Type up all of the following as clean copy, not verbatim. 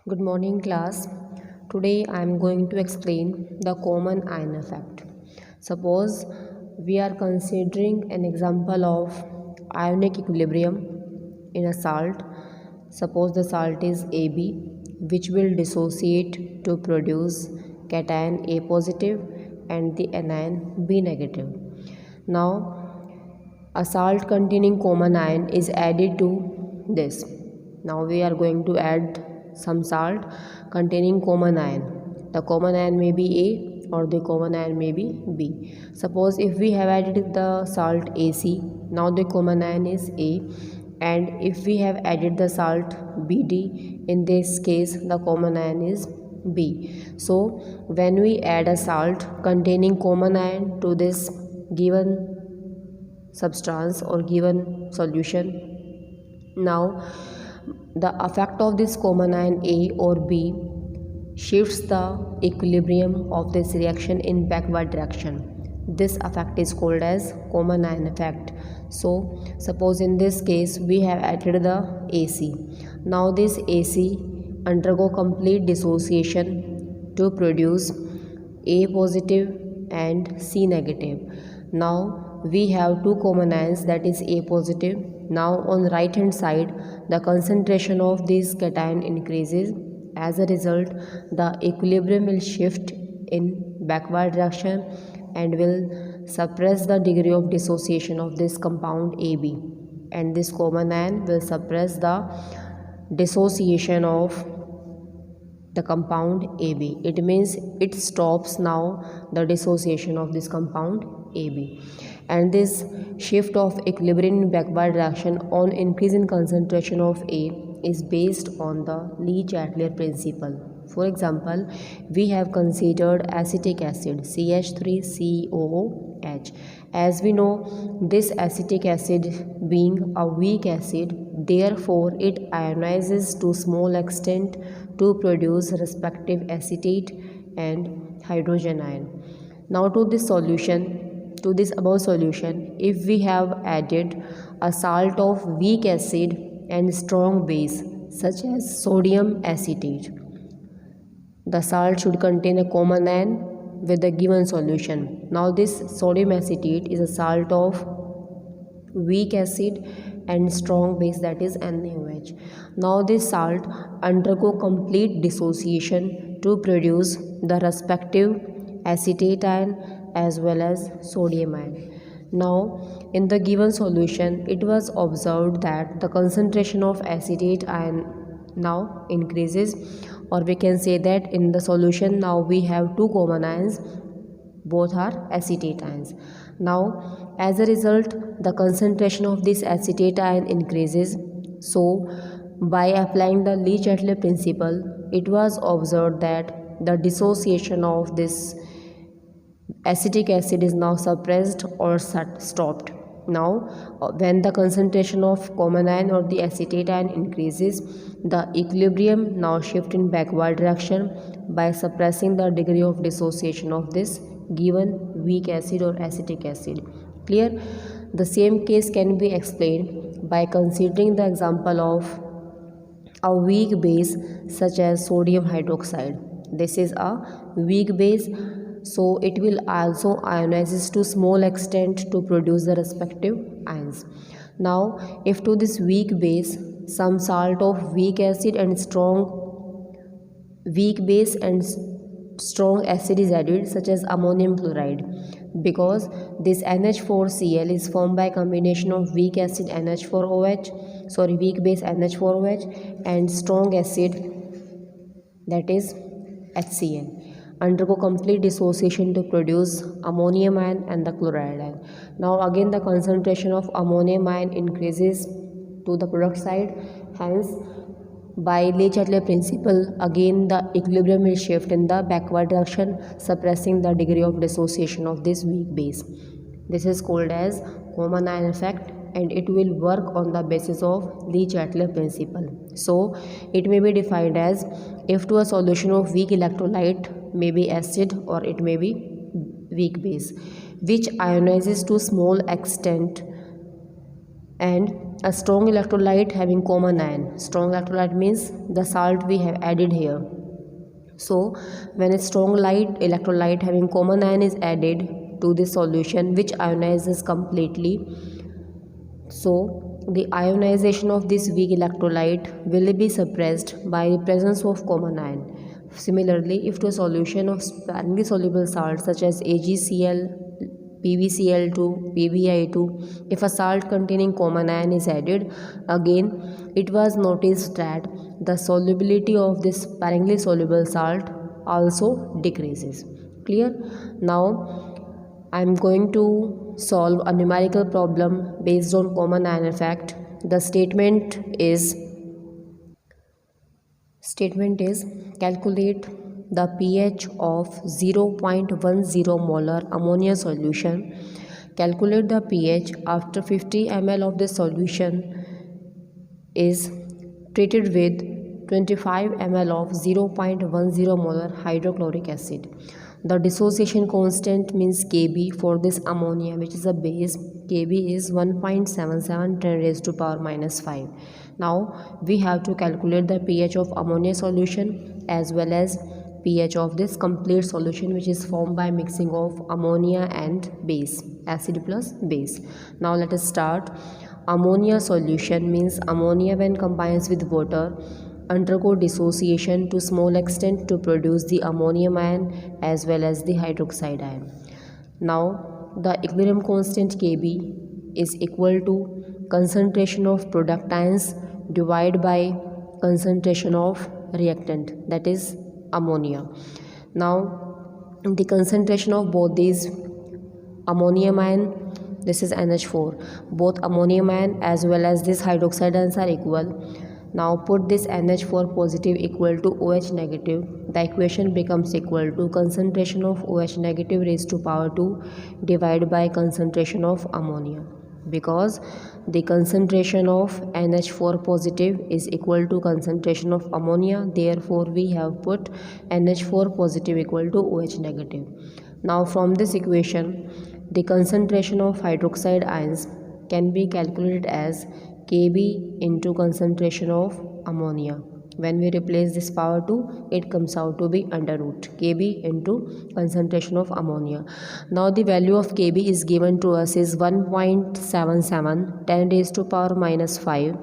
Good morning, class. Today I am going to explain the common ion effect. Suppose we are considering an example of ionic equilibrium in a salt. Suppose the salt is AB, which will dissociate to produce cation A positive and the anion B negative. Now, a salt containing common ion is added to this. Now we are going to add some salt containing common ion. The common ion may be A or the common ion may be B. Suppose if we have added the salt AC, now the common ion is A, and if we have added the salt BD, in this case the common ion is B. So when we add a salt containing common ion to this given substance or given solution, now the effect of this common ion A or B shifts the equilibrium of this reaction in backward direction. This effect is called as common ion effect. So suppose in this case we have added the AC. Now this AC undergo complete dissociation to produce A positive and C negative. Now we have two common ions, that is A positive. Now on right hand side the concentration of this cation increases. As a result, the equilibrium will shift in backward direction and will suppress the degree of dissociation of this compound AB, and this common ion will suppress the dissociation of the compound AB. It means it stops now the dissociation of this compound AB. And this shift of equilibrium in backward direction on increase in concentration of A is based on the Le-Chatelier principle. For example, we have considered acetic acid CH3COOH. As we know, this acetic acid being a weak acid, therefore it ionizes to small extent to produce respective acetate and hydrogen ion. Now to this above solution, if we have added a salt of weak acid and strong base such as sodium acetate, the salt should contain a common ion with the given solution. Now this sodium acetate is a salt of weak acid and strong base, that is NaOH. Now this salt undergo complete dissociation to produce the respective acetate ion as well as sodium ion. Now in the given solution it was observed that the concentration of acetate ion now increases, or we can say that in the solution now we have two common ions, both are acetate ions. Now as a result the concentration of this acetate ion increases. So by applying the Le-Chatelier principle, it was observed that the dissociation of this acetic acid is now suppressed or stopped. Now when the concentration of common ion or the acetate ion increases, the equilibrium now shift in backward direction by suppressing the degree of dissociation of this given weak acid or acetic acid. Clear? The same case can be explained by considering the example of a weak base such as sodium hydroxide. This is a weak base, so it will also ionizes to small extent to produce the respective ions. Now if to this weak base some salt of weak acid and weak base and strong acid is added such as ammonium chloride, because this NH4Cl is formed by combination of weak acid weak base NH4OH and strong acid, that is HCl, undergo complete dissociation to produce ammonium ion and the chloride ion. Now again the concentration of ammonium ion increases to the product side, hence by Le-Chatelier principle again the equilibrium will shift in the backward direction, suppressing the degree of dissociation of this weak base. This is called as common ion effect, and it will work on the basis of Le-Chatelier principle. So it may be defined as if to a solution of weak electrolyte may be acid or it may be weak base which ionizes to small extent and a strong electrolyte having common ion. Strong electrolyte means the salt we have added here. So when a strong electrolyte having common ion is added to this solution which ionizes completely, so the ionization of this weak electrolyte will be suppressed by the presence of common ion. Similarly, if to a solution of sparingly soluble salts such as AgCl, PbCl2, PbI2, if a salt containing common ion is added, again it was noticed that the solubility of this sparingly soluble salt also decreases. Clear? Now I am going to solve a numerical problem based on common ion effect. The statement is calculate the pH of 0.10 molar ammonia solution. Calculate the pH after 50 ml of the solution is treated with 25 ml of 0.10 molar hydrochloric acid. The dissociation constant means Kb for this ammonia, which is a base. Kb is 1.77 10 raised to power minus 5. Now we have to calculate the pH of ammonia solution as well as pH of this complete solution, which is formed by mixing of ammonia and base, acid plus base. Now let us start. Ammonia solution means ammonia when combines with water undergo dissociation to small extent to produce the ammonium ion as well as the hydroxide ion. Now the equilibrium constant Kb is equal to concentration of product ions divided by concentration of reactant, that is ammonia. Now the concentration of both these ammonium ion, this is NH4, both ammonium ion as well as this hydroxide ions are equal. Now put this NH4 positive equal to OH negative. The equation becomes equal to concentration of OH negative raised to power 2 divided by concentration of ammonia, because the concentration of NH4 positive is equal to concentration of ammonia. Therefore we have put NH4 positive equal to OH negative. Now from this equation the concentration of hydroxide ions can be calculated as Kb into concentration of ammonia. When we replace this power 2, it comes out to be under root Kb into concentration of ammonia. Now the value of Kb is given to us is 1.77 10 raised to power minus 5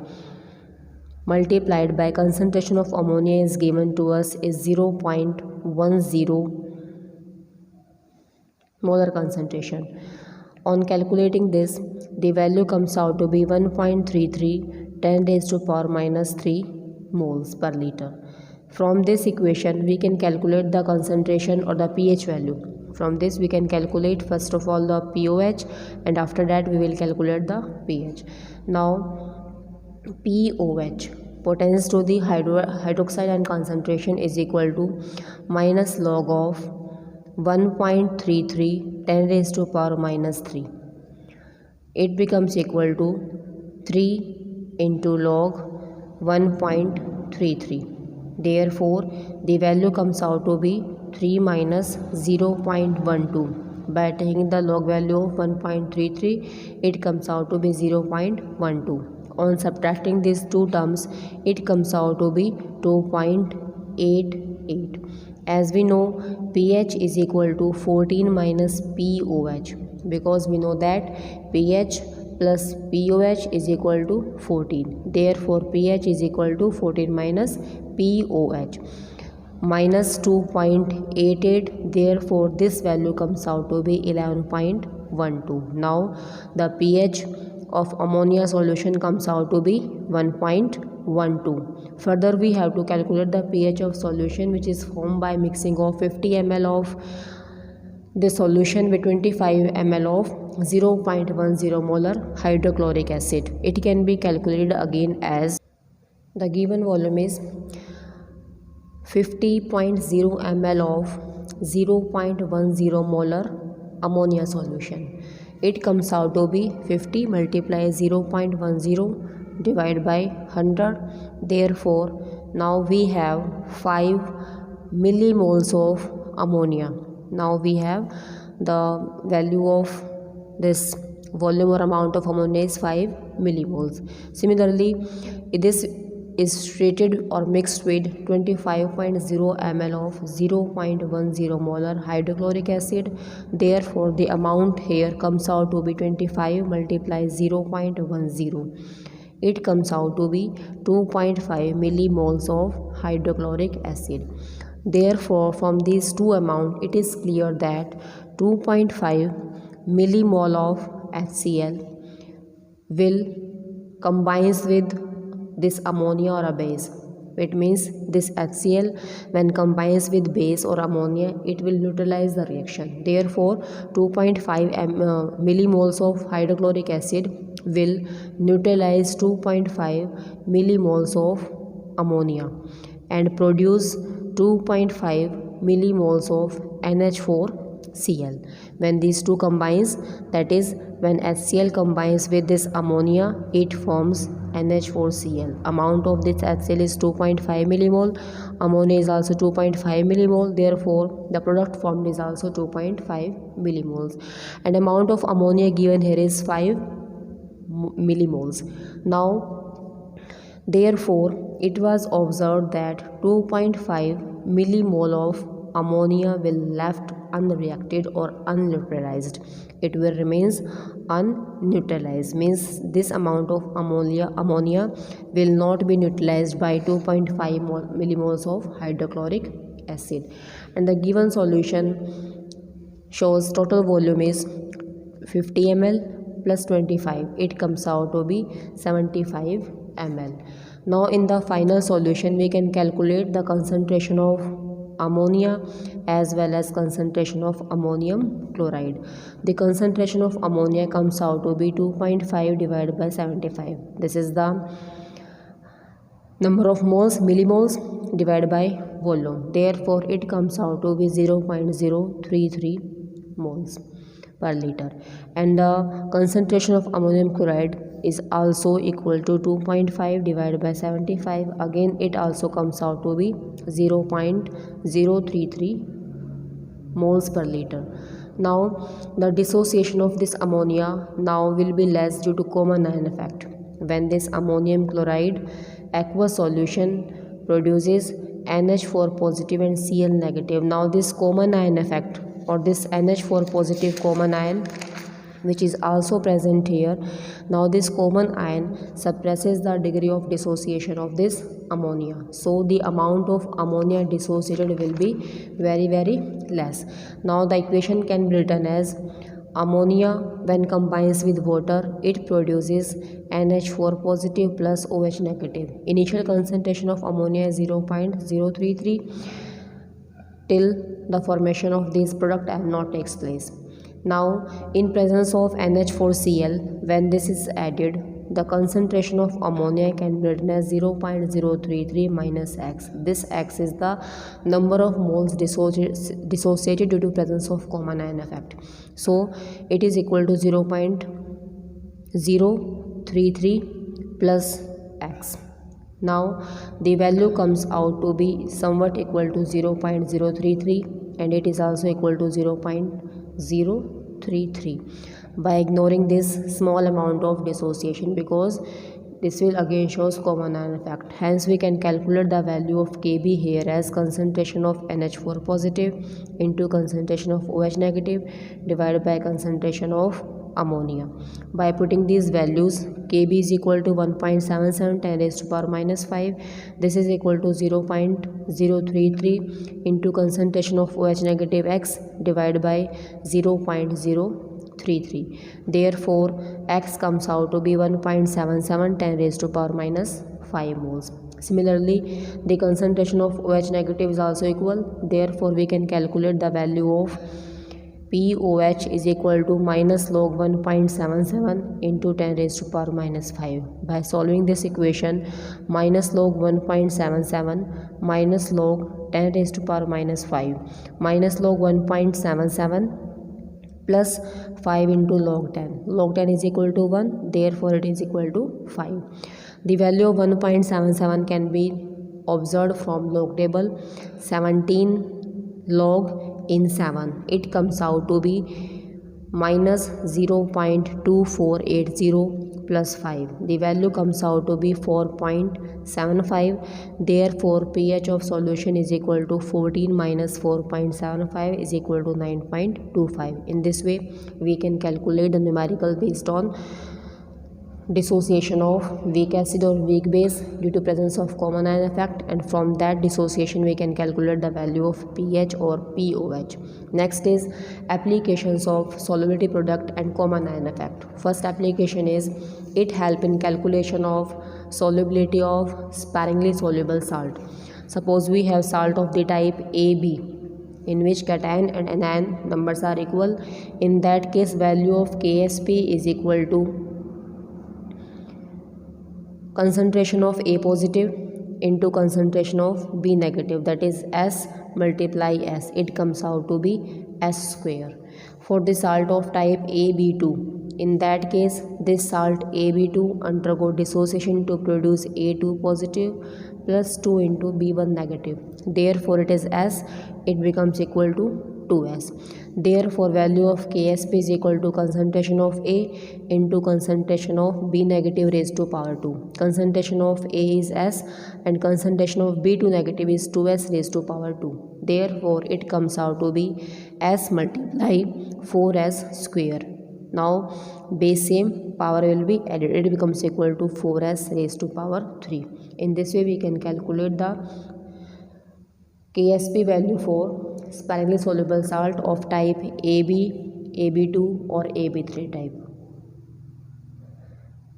multiplied by concentration of ammonia is given to us is 0.10 molar concentration. On calculating this, the value comes out to be 1.33 10 raised to power minus 3 moles per liter. From this equation we can calculate the concentration or the pH value. From this we can calculate first of all the pOH, and after that we will calculate the pH. Now pOH, potence to the hydroxide ion concentration, is equal to minus log of 1.33 10 raised to power minus 3. It becomes equal to 3 into log 1.33. Therefore the value comes out to be 3 minus 0.12. By taking the log value of 1.33, it comes out to be 0.12. On subtracting these two terms, it comes out to be 2.88. As we know, pH is equal to 14 minus pOH, because we know that pH plus pOH is equal to 14. Therefore pH is equal to 14 minus pOH, minus 2.88. Therefore this value comes out to be 11.12. Now the pH of ammonia solution comes out to be 1.12. Further we have to calculate the pH of solution, which is formed by mixing of 50 ml of the solution with 25 ml of 0.10 molar hydrochloric acid. It can be calculated again as the given volume is 50.0 ml of 0.10 molar ammonia solution. It comes out to be 50 multiplied 0.10 divided by 100. Therefore now we have 5 millimoles of ammonia. Now we have the value of this volume or amount of ammonia is 5 millimoles. Similarly, this is treated or mixed with 25.0 ml of 0.10 molar hydrochloric acid. Therefore, the amount here comes out to be 25 multiplied 0.10. It comes out to be 2.5 millimoles of hydrochloric acid. Therefore, from these two amounts, it is clear that 2.5 millimole of HCl will combines with this ammonia or a base. It means this HCl when combines with base or ammonia, it will neutralize the reaction. Therefore, 2.5 millimoles of hydrochloric acid will neutralize 2.5 millimoles of ammonia and produce 2.5 millimoles of NH4Cl. When these two combines, that is when HCl combines with this ammonia, it forms NH4Cl. Amount of this HCl is 2.5 millimole. Ammonia is also 2.5 millimole. Therefore, the product formed is also 2.5 millimoles. And amount of ammonia given here is 5 millimoles. Now, therefore, it was observed that 2.5 millimole of ammonia will left unreacted or unneutralized. It will remains unneutralized, means this amount of ammonia will not be neutralized by 2.5 millimoles of hydrochloric acid. And the given solution shows total volume is 50 ml plus 25. It comes out to be 75 ml. Now in the final solution, we can calculate the concentration of ammonia as well as concentration of ammonium chloride. The concentration of ammonia comes out to be 2.5 divided by 75. This is the number of moles, millimoles divided by volume. Therefore, it comes out to be 0.033 moles per liter. And the concentration of ammonium chloride is also equal to 2.5 divided by 75. Again, it also comes out to be 0.033 moles per liter. Now, the dissociation of this ammonia now will be less due to common ion effect. When this ammonium chloride aqueous solution produces NH4 positive and Cl negative. Now, this common ion effect or this NH4 positive common ion, which is also present here. Now this common ion suppresses the degree of dissociation of this ammonia. So the amount of ammonia dissociated will be very less. Now the equation can be written as ammonia when combines with water, it produces NH4 positive plus OH negative. Initial concentration of ammonia is 0.033 till the formation of this product not takes place. Now, in presence of NH4Cl, when this is added, the concentration of ammonia can be written as 0.033 minus X. This X is the number of moles dissociated due to presence of common ion effect. So, it is equal to 0.033 plus X. Now, the value comes out to be somewhat equal to 0.033 and it is also equal to 0.033 by ignoring this small amount of dissociation, because this will again shows common ion effect. Hence, we can calculate the value of Kb here as concentration of NH4 positive into concentration of OH negative divided by concentration of ammonia. By putting these values, Kb is equal to 1.77 10 raised to power minus 5. This is equal to 0.033 into concentration of OH negative X divided by 0.033. Therefore, X comes out to be 1.77 10 raised to power minus 5 moles. Similarly, the concentration of OH negative is also equal. Therefore, we can calculate the value of POH is equal to minus log 1.77 into 10 raised to power minus 5. By solving this equation, minus log 1.77 minus log 10 raised to power minus 5 minus log 1.77 plus 5 into log 10. Log 10 is equal to 1, therefore it is equal to 5. The value of 1.77 can be observed from log table. 17 log in 7, it comes out to be minus 0.2480 plus 5. The value comes out to be 4.75. Therefore, pH of solution is equal to 14 minus 4.75 is equal to 9.25. In this way, we can calculate the numerical based on dissociation of weak acid or weak base due to presence of common ion effect, and from that dissociation we can calculate the value of pH or POH. Next is applications of solubility product and common ion effect. First application is it help in calculation of solubility of sparingly soluble salt. Suppose we have salt of the type AB in which cation and anion numbers are equal. In that case, value of KSP is equal to concentration of A positive into concentration of B negative, that is S multiply S. It comes out to be S square. For the salt of type AB2, in that case this salt AB2 undergo dissociation to produce A2 positive plus 2 into B1 negative. Therefore it is S, it becomes equal to 2S. Therefore value of KSP is equal to concentration of A into concentration of B negative raised to power 2. Concentration of A is S and concentration of B2 negative is 2S raised to power 2. Therefore it comes out to be S multiply 4S square. Now base same, power will be added, it becomes equal to 4S raised to power 3. In this way we can calculate the KSP value for sparingly soluble salt of type AB, AB2 or AB3 type.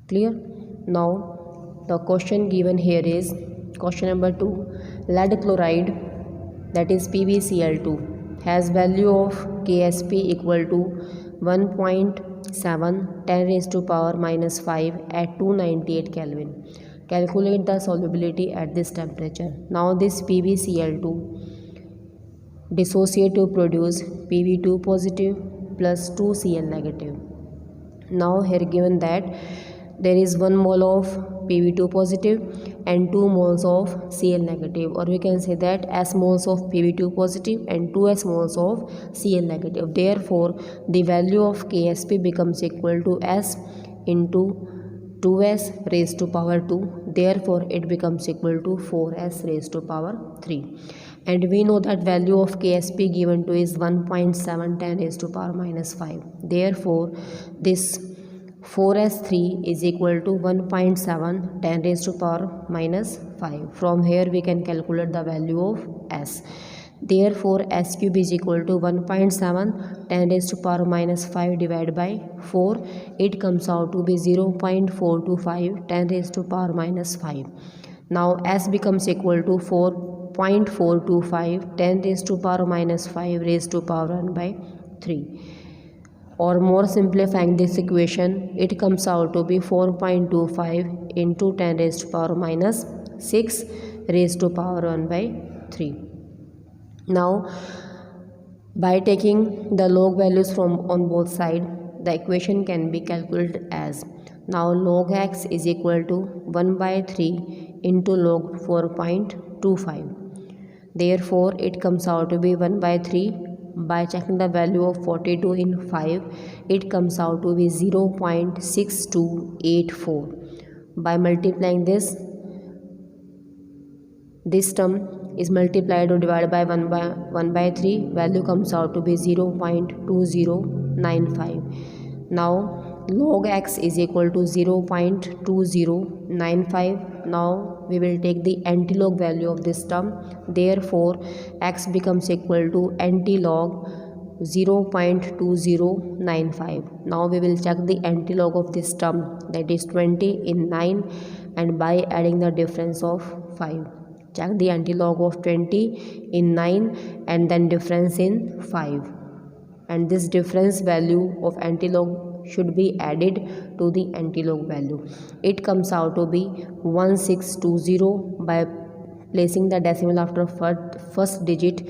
Clear? Now the question given here is question number 2. Lead chloride, that is PbCl2, has value of KSP equal to 1.7 10 raised to power minus 5 at 298 Kelvin. Calculate the solubility at this temperature. Now this PbCl2 dissociate to produce Pb2 positive plus 2Cl negative. Now here given that there is 1 mole of Pb2 positive and 2 moles of Cl negative, or we can say that S moles of Pb2 positive and 2S moles of Cl negative. Therefore the value of KSP becomes equal to S into 2S raised to power 2. Therefore it becomes equal to 4S raised to power 3. And we know that value of KSP given to is 1.7 10 raised to power minus 5. Therefore this 4S3 is equal to 1.7 10 raised to power minus 5. From here we can calculate the value of S. Therefore S cube is equal to 1.7 10 raised to power minus 5 divided by 4. It comes out to be 0.425 10 raised to power minus 5. Now S becomes equal to 4.425 10 raised to power minus 5 raised to power 1 by 3. Or more simplifying this equation, it comes out to be 4.25 into 10 raised to power minus 6 raised to power 1 by 3. Now by taking the log values from on both sides, the equation can be calculated as, now log x is equal to 1 by 3 into log 4.25. Therefore it comes out to be 1 by 3. By checking the value of 42 in 5, it comes out to be 0.6284. By multiplying this term is multiplied or divided by 1 by 3, value comes out to be 0.2095. Now log x is equal to 0.2095. Now we will take the antilog value of this term. Therefore x becomes equal to antilog 0.2095. Now we will check the antilog of this term, that is 20 in 9, and by adding the difference of 5. Check the antilog of 20 in 9 and then difference in 5. And this difference value of antilog should be added to the antilog value. It comes out to be 1620. By placing the decimal after first digit,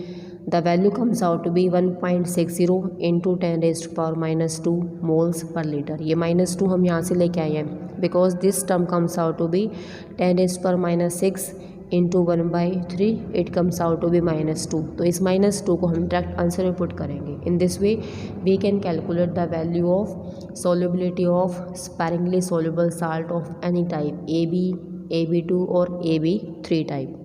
the value comes out to be 1.60 into 10 raised to power minus 2 moles per liter. ये minus 2 हम यहाँ से लेके आए हैं because this term comes out to be 10 raised to power minus 6 into 1/3 it comes out to be -2। तो इस -2 को हम डायरेक्ट आंसर में पुट करेंगे। In this way we can calculate the value of solubility of sparingly soluble salt of any type AB, AB2 or AB3 type।